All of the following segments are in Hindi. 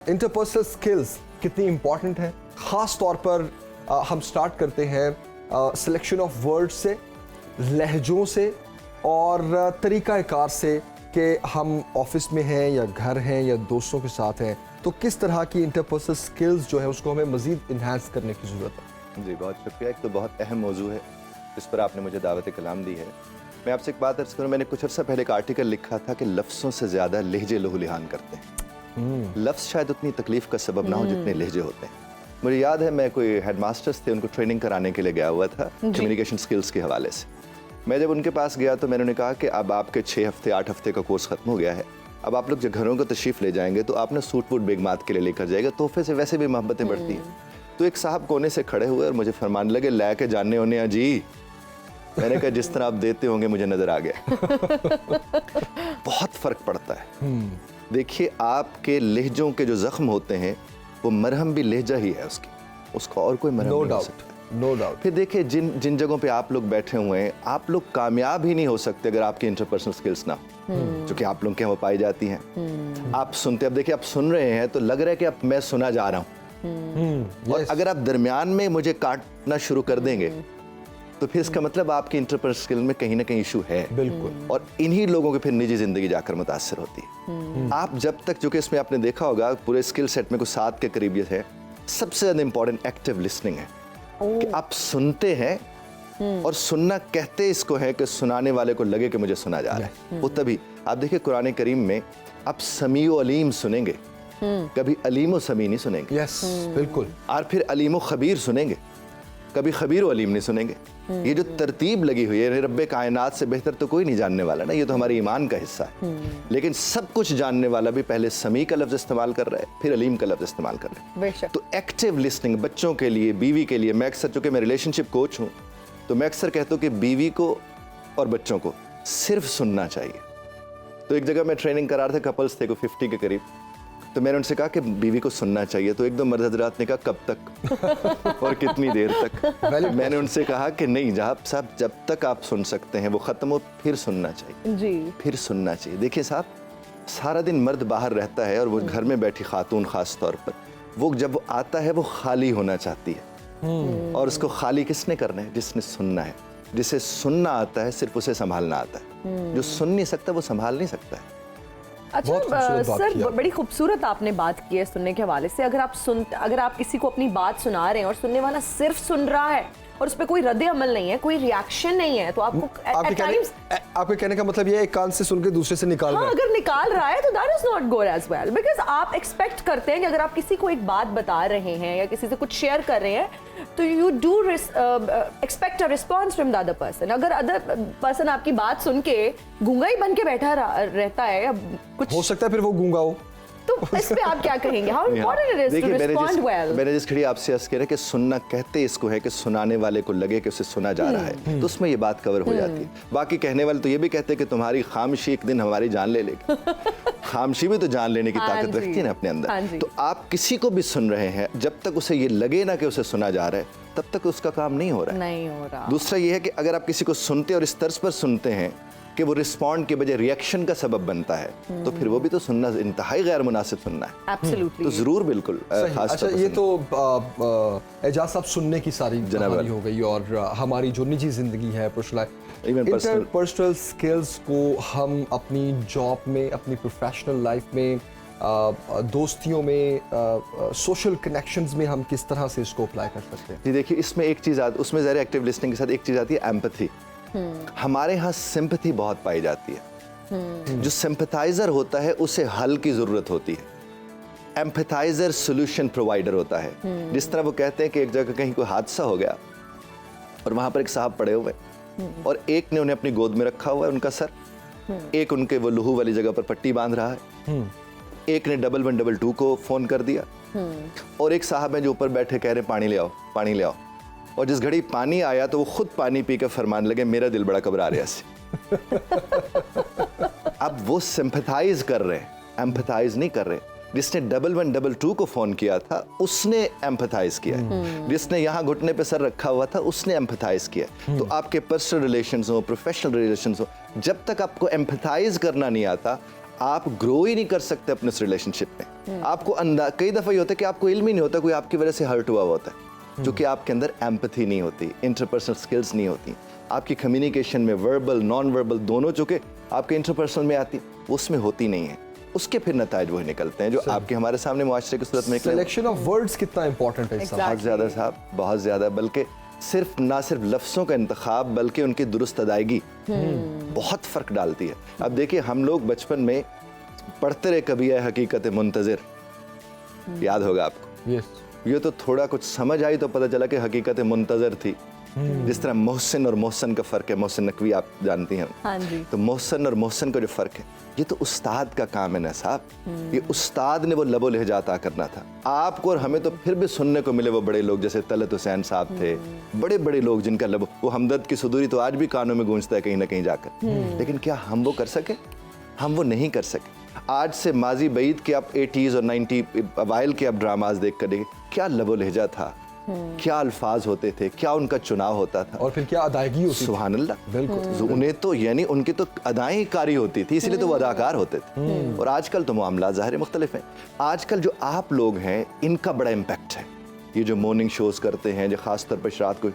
इंटरपर्सनल स्किल्स कितनी इंपॉर्टेंट है, ख़ास तौर पर हम स्टार्ट करते हैं सिलेक्शन ऑफ वर्ड्स से, लहजों से और तरीक़ाकार से कि हम ऑफिस में हैं या घर हैं या दोस्तों के साथ हैं, तो किस तरह की इंटरपर्सनल स्किल्स जो है उसको हमें मज़ीद इन्हांस करने की ज़रूरत है। जी बहुत शुक्रिया। एक तो बहुत अहम मौजू है जिस पर आपने मुझे दावत कलाम दी है। मैं आपसे एक बात अर्ज़ करूँ, मैंने कुछ अर्सा पहले एक आर्टिकल लिखा था कि लफ्ज़ों से ज़्यादा लहजे लहूलिहान करते हैं। लफ्ज़ शायद उतनी तकलीफ़ का सबब ना हो जितने लहजे होते हैं। मुझे याद है मैं कोई हेडमास्टर्स थे, उनको ट्रेनिंग कराने के लिए गया हुआ था कम्युनिकेशन स्किल्स के हवाले से। मैं जब उनके पास गया तो मैंने उन्हें कहा कि अब आपके 6 हफ्ते 8 हफ्ते का कोर्स ख़त्म हो गया है, अब आप लोग जब घरों को तशरीफ़ ले जाएंगे तो आप ना सूट वूट बेगमात के लिए लेकर जाएगा, तोहफे से वैसे भी मोहब्बतें बढ़ती हैं। तो एक साहब कोने से खड़े हुए और मुझे फरमान लगे, लै के जानने होने जी। मैंने कहा जिस तरह आप देते होंगे मुझे नज़र आ गया। बहुत फ़र्क पड़ता है। देखिए आपके लहजों के जो ज़ख्म होते हैं वो मरहम भी लहजा ही है उसका और कोई मरहम नहीं हो सकता। No doubt. फिर देखिए जिन जगहों पे आप लोग बैठे हुए हैं, आप लोग कामयाब ही नहीं हो सकते अगर आपकी इंटरपर्सनल स्किल्स ना हो, जो कि आप लोग के यहाँ पाई जाती हैं। आप सुनते, अब देखिए आप सुन रहे हैं तो लग रहा है कि अब मैं सुना जा रहा हूँ, और अगर आप दरमियान में मुझे काटना शुरू कर देंगे तो फिर इसका मतलब आपकी इंटरपर्सनल स्किल में कहीं ना कहीं इशू है। बिल्कुल। और इन्हीं लोगों की फिर निजी जिंदगी जाकर मुतासर होती है। आप जब तक, जो कि इसमें आपने देखा होगा पूरे स्किल सेट में कुछ 7 के करीब ये है, सबसे ज्यादा इंपॉर्टेंट एक्टिव लिसनिंग है कि आप सुनते हैं और सुनना कहते इसको है कि सुनाने वाले को लगे कि मुझे सुना जा रहा है। वो तभी आप देखिए कुरान करीम में आप समीओ अलीम सुनेंगे, कभी अलीमो समी नहीं सुनेंगे। यस बिल्कुल। और फिर अलीमो खबीर सुनेंगे, कभी खबीर अलीम नहीं सुनेंगे। ये जो तरतीब लगी हुई है, रब्बे कायनात से बेहतर तो कोई नहीं जानने वाला ना, ये तो हमारे ईमान का हिस्सा है। लेकिन सब कुछ जानने वाला भी पहले समी का लफ्ज इस्तेमाल कर रहा है, फिर अलीम का लफ्ज इस्तेमाल कर रहा है। तो एक्टिव लिसनिंग बच्चों के लिए, बीवी के लिए, मैं अक्सर, चूंकि मैं रिलेशनशिप कोच हूँ तो मैं अक्सर कहता हूँ कि बीवी को और बच्चों को सिर्फ सुनना चाहिए। तो एक जगह मैं ट्रेनिंग करा रहा था, कपल्स थे को 50 के करीब, तो मैंने उनसे कहा कि बीवी को सुनना चाहिए, तो एकदम मर्द हजरात ने कहा कब तक और कितनी देर तक। मैंने उनसे कहा कि नहीं साहब, जब तक आप सुन सकते हैं वो ख़त्म हो फिर सुनना चाहिए जी, फिर सुनना चाहिए। देखिए साहब, सारा दिन मर्द बाहर रहता है और वो घर में बैठी खातून ख़ास तौर पर, वो जब वो आता है वो खाली होना चाहती है, और उसको खाली किसने करना है? जिसने सुनना है। जिसे सुनना आता है सिर्फ उसे संभालना आता है, जो सुन नहीं सकता वो संभाल नहीं सकता है। अच्छा सर, बड़ी खूबसूरत आपने बात की है सुनने के हवाले से। अगर आप किसी को अपनी बात सुना रहे हैं और सुनने वाला सिर्फ सुन रहा है और उस पर कोई रद्द अमल नहीं है, कोई रिएक्शन नहीं है, तो आपके कहने का मतलब ये है एक कान से सुन के दूसरे से निकाल रहा है। अगर निकाल रहा है तो that is not good as well, because आप एक्सपेक्ट करते हैं कि अगर आप किसी को एक बात बता रहे हैं या किसी से कुछ शेयर कर रहे हैं तो you do expect a response from the other person. अगर अदर पर्सन आपकी बात सुन के गूंगा ही बन के बैठा रहता है या कुछ, हो सकता है फिर वो गूंगा हो, तो इस पे आप क्या कहेंगे? How important it is to respond well? मैंने जिस खड़ी आपसे अर्ज किया कि सुनना कहते इसको है कि सुनाने वाले को लगे कि उसे सुना जा रहा है, तो उसमें ये बात कवर हो जाती है। बाकी कहने वाले तो ये भी कहते हैं कि तुम्हारी खामोशी एक दिन हमारी जान ले लेगी। खामोशी भी तो जान लेने की ताकत रखती है ना अपने अंदर। तो आप किसी को भी सुन रहे हैं, जब तक उसे ये लगे ना कि उसे सुना जा रहा है, तब तक उसका काम नहीं हो रहा है। दूसरा ये है कि अगर आप किसी को सुनते और इस तर्ज पर सुनते हैं कि वो रिस्पॉन्ड के बजाय रिएक्शन का सबब बनता है, तो फिर वो भी तो सुनना इंतहाई गैर मुनासिब सुनना है। Absolutely. तो जरूर बिल्कुल। अच्छा, ये तो एजाज साहब सुनने की सारी कहानी हो गई, और हमारी जो निजी जिंदगी है, पर्सनल स्किल्स को हम अपनी जॉब में, अपनी प्रोफेशनल लाइफ में, दोस्तियों में, सोशल कनेक्शंस में हम किस तरह से इसको अप्लाई कर सकते हैं? जी देखिए, इसमें एक चीज़ उसमें ज़रा एक्टिव लिसनिंग के साथ एक चीज़ आती है, एम्पैथी। हमारे यहाँ सिंपैथी बहुत पाई जाती है। जो सिंपैथाइजर होता है उसे हल की जरूरत होती है। एम्पैथाइजर सोल्यूशन प्रोवाइडर होता है। जिस तरह वो कहते हैं कि एक जगह कहीं कोई हादसा हो गया और वहां पर एक साहब पड़े हुए, और एक ने उन्हें अपनी गोद में रखा हुआ है, उनका सर, एक उनके वो लहू वाली जगह पर पट्टी बांध रहा है, एक ने 1112 को फोन कर दिया, और एक साहब है जो ऊपर बैठे कह रहे पानी ले आओ, पानी ले आओ। और जिस घड़ी पानी आया तो वो खुद पानी पी के फरमान लगे, मेरा दिल बड़ा घबरा रहा है। अब वो सिंपैथाइज कर रहे हैं, एम्पैथाइज नहीं कर रहे। जिसने 1112 को फोन किया था उसने एम्पैथाइज किया, जिसने यहाँ घुटने पे सर रखा हुआ था उसने एम्पैथाइज किया। तो आपके पर्सनल रिलेशंस हो, प्रोफेशनल रिलेशंस हो, जब तक आपको एम्पैथाइज करना नहीं आता, आप ग्रो ही नहीं कर सकते अपने इस रिलेशनशिप में। आपको कई दफा ये होता है कि आपको इल्म ही नहीं होता, कोई आपकी वजह से हर्ट हुआ होता है, क्योंकि आपके अंदर एम्पैथी नहीं होती, इंटरपर्सनल स्किल्स नहीं होती, आपकी कम्युनिकेशन में वर्बल नॉन वर्बल दोनों चूंकि आपके इंटरपर्सनल में आती, उसमें होती नहीं है, उसके फिर नताज वही निकलते हैं जो आपके हमारे सामने मुआशरे की सूरत में निकले। सिलेक्शन ऑफ वर्ड्स कितना इंपॉर्टेंट है? बहुत ज़्यादा साहब, बहुत ज़्यादा, बल्कि ना सिर्फ लफ्ज़ों का इंतखाब बल्कि उनकी दुरुस्त अदायगी बहुत फ़र्क डालती है। अब देखिए, हम लोग बचपन में पढ़ते रहे कभी है हकीकत मुंतज़िर, याद होगा आपको। यस, ये तो थोड़ा कुछ समझ आई तो पता चला कि हकीकत मुंतज़िर थी। जिस तरह मोहसिन और मोहसन का फ़र्क है, मोहसिन नकवी आप जानती हैं। हाँ जी। तो मोहसन और मोहसन का जो फ़र्क है, ये तो उस्ताद का काम है ना साहब। ये उस्ताद ने वो लबो लहजा अता करना था आपको और हमें। तो फिर भी सुनने को मिले वो बड़े लोग जैसे तलत हुसैन साहब थे, बड़े बड़े लोग जिनका लबो, वो हमदर्द की सुदूरी तो आज भी कानों में गूंजता है कहीं ना कहीं जाकर। लेकिन क्या हम वो कर सके? हम वो नहीं कर सके। आज से माजी बईद के आप 80s और 90 अवाइल के आप ड्रामाज देख कर देखें, क्या लबो लहजा था, क्या अल्फाज होते थे, क्या उनका चुनाव होता था, और फिर क्या अदायगी होती थी। सुभान अल्लाह, बिल्कुल। उन्हें तो यानी उनकी तो अदाएं कारी होती थी, इसलिए तो वो अदाकार होते थे। और आजकल तो मामला ज़ाहिर मुख्तलिफ हैं। आजकल जो आप लोग हैं, इनका बड़ा इम्पैक्ट है। ये जो मॉर्निंग शोज करते हैं, जो खास तौर पर रात को,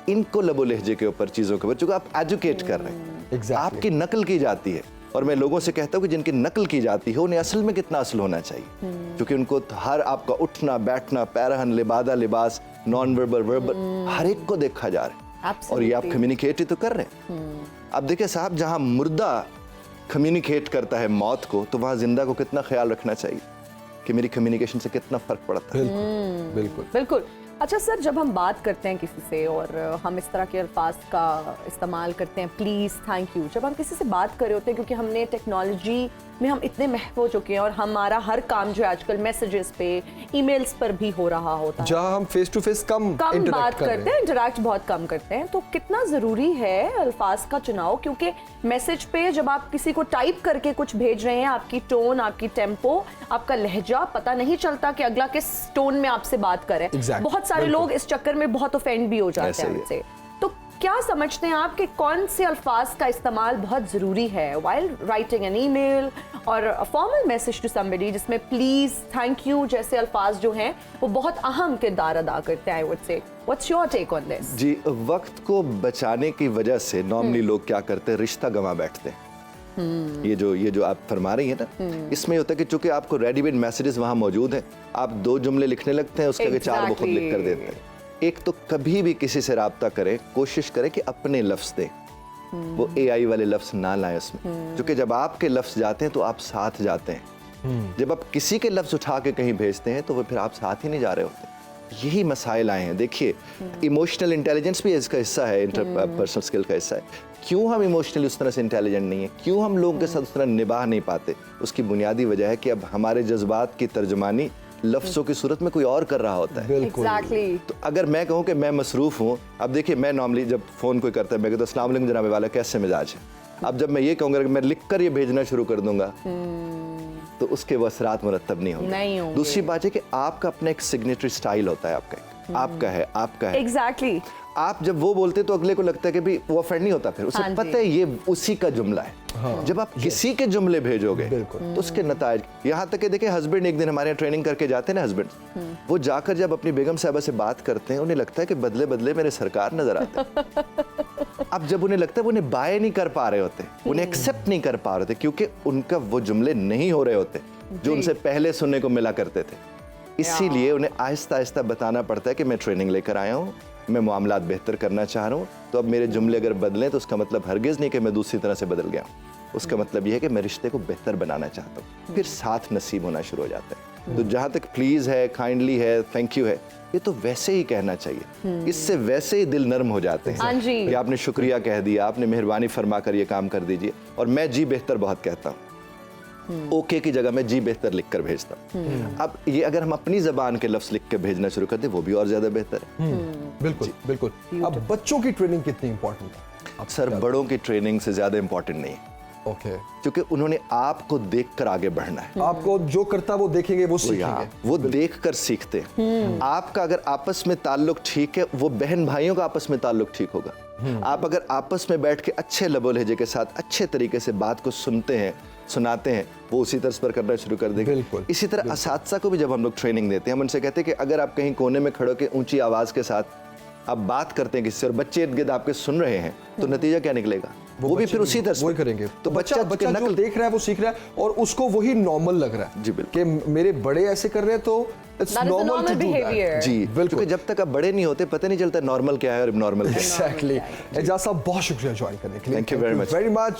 इनको लबो लहजे के ऊपर, चीज़ों के ऊपर, चूँकि आप एजुकेट कर रहे हैं, Exactly. आपकी नकल की जाती है। और मैं लोगों से कहता हूँ कि जिनकी नकल की जाती है उन्हें असल में कितना असल होना चाहिए, क्योंकि उनको हर आपका उठना बैठना, पैरहन, लिबादा, लिबास, नॉन वर्बल वर्बल, हर एक को देखा जा रहा है। और ये आप कम्युनिकेट ही तो कर रहे हैं। अब देखिए साहब, जहाँ मुर्दा कम्युनिकेट करता है मौत को, तो वहाँ जिंदा को कितना ख्याल रखना चाहिए कि मेरी कम्युनिकेशन से कितना फर्क पड़ता है। बिल्कुल बिल्कुल बिल्कुल। अच्छा सर, जब हम बात करते हैं किसी से और हम इस तरह के अल्फाज का इस्तेमाल करते हैं, प्लीज़, थैंक यू, जब हम किसी से बात कर रहे होते हैं, क्योंकि हमने टेक्नोलॉजी में हम इतने महव हो चुके हैं और हमारा हर काम जो है आजकल मैसेजेस पे, ईमेल्स पर भी हो रहा होता है, जहाँ हम फेस टू फेस कम बात interact कर रहे करते हैं, इंटरेक्ट बहुत कम करते हैं, तो कितना ज़रूरी है अल्फाज का चुनाव? क्योंकि मैसेज पे जब आप किसी को टाइप करके कुछ भेज रहे हैं, आपकी टोन, आपकी टेम्पो, आपका लहजा, पता नहीं चलता कि अगला किस टोन में आपसे बात करे। Exactly. बहुत सारे लोग इस चक्कर में बहुत ऑफेंड भी हो जाते हैं हमसे। तो क्या समझते हैं आप कि कौन से अल्फाज का इस्तेमाल बहुत ज़रूरी है व्हाइल राइटिंग एन ईमेल और फॉर्मल मैसेज टू समबडी, जिसमें प्लीज़, थैंक यू जैसे अल्फाज जो हैं वो बहुत अहम किरदार अदा करते हैं? I would say, what's your take on this? जी, वक्त को बचाने की वजह से नॉर्मली लोग क्या करते हैं, रिश्ता गंवा बैठते हैं। ये जो आप फरमा रही हैं ना, इसमें होता है कि चूंकि आपको रेडीमेड मैसेजेस वहाँ मौजूद हैं, आप 2 जुमले लिखने लगते हैं, उसके आगे 4 वो खुद लिख कर देते हैं। एक तो कभी भी किसी से राब्ता करें, कोशिश करें कि अपने लफ्ज़ दें, वो AI वाले लफ्ज़ ना लाएं उसमें, क्योंकि जब आपके लफ्ज़ जाते हैं तो आप साथ जाते हैं। जब आप किसी के लफ्ज़ उठा के कहीं भेजते हैं तो वो फिर आप साथ ही नहीं जा रहे होते। यही मसाइल आए हैं। देखिए, इमोशनल इंटेलिजेंस भी इसका हिस्सा है, इंटरपर्सनल स्किल का हिस्सा है। क्यों हम इमोशनली उस तरह से इंटेलिजेंट नहीं है, क्यों हम लोगों के साथ उस तरह निभा नहीं पाते? उसकी बुनियादी वजह है कि अब हमारे जज्बात की तर्जुमानी लफ्ज़ों की सूरत में कोई और कर रहा होता है। Exactly. तो अगर मैं कहूँ कि मैं मसरूफ़ हूँ, अब देखिए, मैं नॉर्मली जब फ़ोन कोई करता है, मैं कहता हूँ अस्सलाम वालेकुम जनाब वाला, कैसे मिजाज है? अब जब मैं ये कहूँगा कि मैं लिख कर ये भेजना शुरू कर दूंगा, तो उसके वो असरात मुरत्तब नहीं होंगे। दूसरी बात है कि आपका अपना एक सिग्नेचर स्टाइल होता है, आपका है। एग्जैक्टली। आप जब वो बोलते तो अगले को लगता है कि भी वो ऑफेंड नहीं होता, फिर उसे पता है ये उसी का जुमला है। जब आप किसी के जुमले भेजोगे तो उसके नताज, यहाँ तक कि देखिए, हस्बैंड एक दिन हमारे यहाँ ट्रेनिंग करके जाते हैं ना, हस्बैंड वो जाकर जब अपनी बेगम साहबा से बात करते हैं, उन्हें लगता है कि बदले बदले मेरे सरकार नजर आते हैं। अब जब उन्हें लगता है, वो उन्हें बाय नहीं कर पा रहे होते, उन्हें एक्सेप्ट नहीं कर पा रहे थे, क्योंकि उनका वो जुमले नहीं हो रहे होते जो उनसे पहले सुनने को मिला करते थे। इसीलिए उन्हें आहिस्ता आहिस्ता बताना पड़ता है कि मैं ट्रेनिंग लेकर आया हूँ, मैं मामलात बेहतर करना चाह रहा हूँ, तो अब मेरे जुमले अगर बदलें तो उसका मतलब हरगिज़ नहीं कि मैं दूसरी तरह से बदल गया हूँ। उसका मतलब यह है कि मैं रिश्ते को बेहतर बनाना चाहता हूँ। फिर साथ नसीब होना शुरू हो जाता है। तो जहाँ तक प्लीज़ है, काइंडली है, थैंक यू है, ये तो वैसे ही कहना चाहिए, इससे वैसे ही दिल नरम हो जाते हैं कि आपने शुक्रिया कह दिया, आपने मेहरबानी फरमा कर ये काम कर दीजिए। और मैं जी बेहतर बहुत कहता हूँ, ओके की जगह मैं जी बेहतर लिख कर भेजता हूँ। अब ये अगर हम अपनी जबान के लफ्ज़ लिख के भेजना शुरू कर दें, वो भी और ज़्यादा बेहतर है। बिल्कुल बिल्कुल। अब बच्चों की ट्रेनिंग कितनी इंपॉर्टेंट है? सर, बड़ों की ट्रेनिंग से ज़्यादा इंपॉर्टेंट नहीं है। ओके। क्योंकि उन्होंने आपको देखकर आगे बढ़ना है। आपको जो करता वो देखेंगे, वो सीखेंगे, वो देखकर सीखते हैं। आपका अगर आपस में ताल्लुक ठीक है, वो बहन भाइयों का आपस में ताल्लुक ठीक होगा। आप अगर आपस में बैठ के अच्छे लबो लहजे के साथ अच्छे तरीके से बात को सुनते हैं, सुनाते हैं, वो उसी तर्ज पर करना शुरू कर देंगे। बिल्कुल, इसी तरह असातिज़ा को भी जब हम लोग ट्रेनिंग देते हैं, हम उनसे कहते हैं कि अगर आप कहीं कोने में खड़े के ऊंची आवाज़ के साथ आप बात करते हैं किसी से और बच्चे इर्द गिर्द आपके सुन रहे हैं, तो नतीजा क्या निकलेगा? वो भी फिर उसी तरह वही करेंगे। तो बच्चा बच्चा जो देख रहा है वो सीख रहा है और उसको वही नॉर्मल लग रहा है जी, बिल्कुल। कि मेरे बड़े ऐसे कर रहे हैं तो it's That is the normal to normal do behavior. That. जी, बिल्कुल। क्योंकि जब तक आप बड़े नहीं होते पता नहीं चलता नॉर्मल क्या है और इब्नॉर्मल क्या है। एग्जैक्टली। एजाज साहब बहुत शुक्रिया ज्वाइन करने के लिए। Thank you very much. Very much.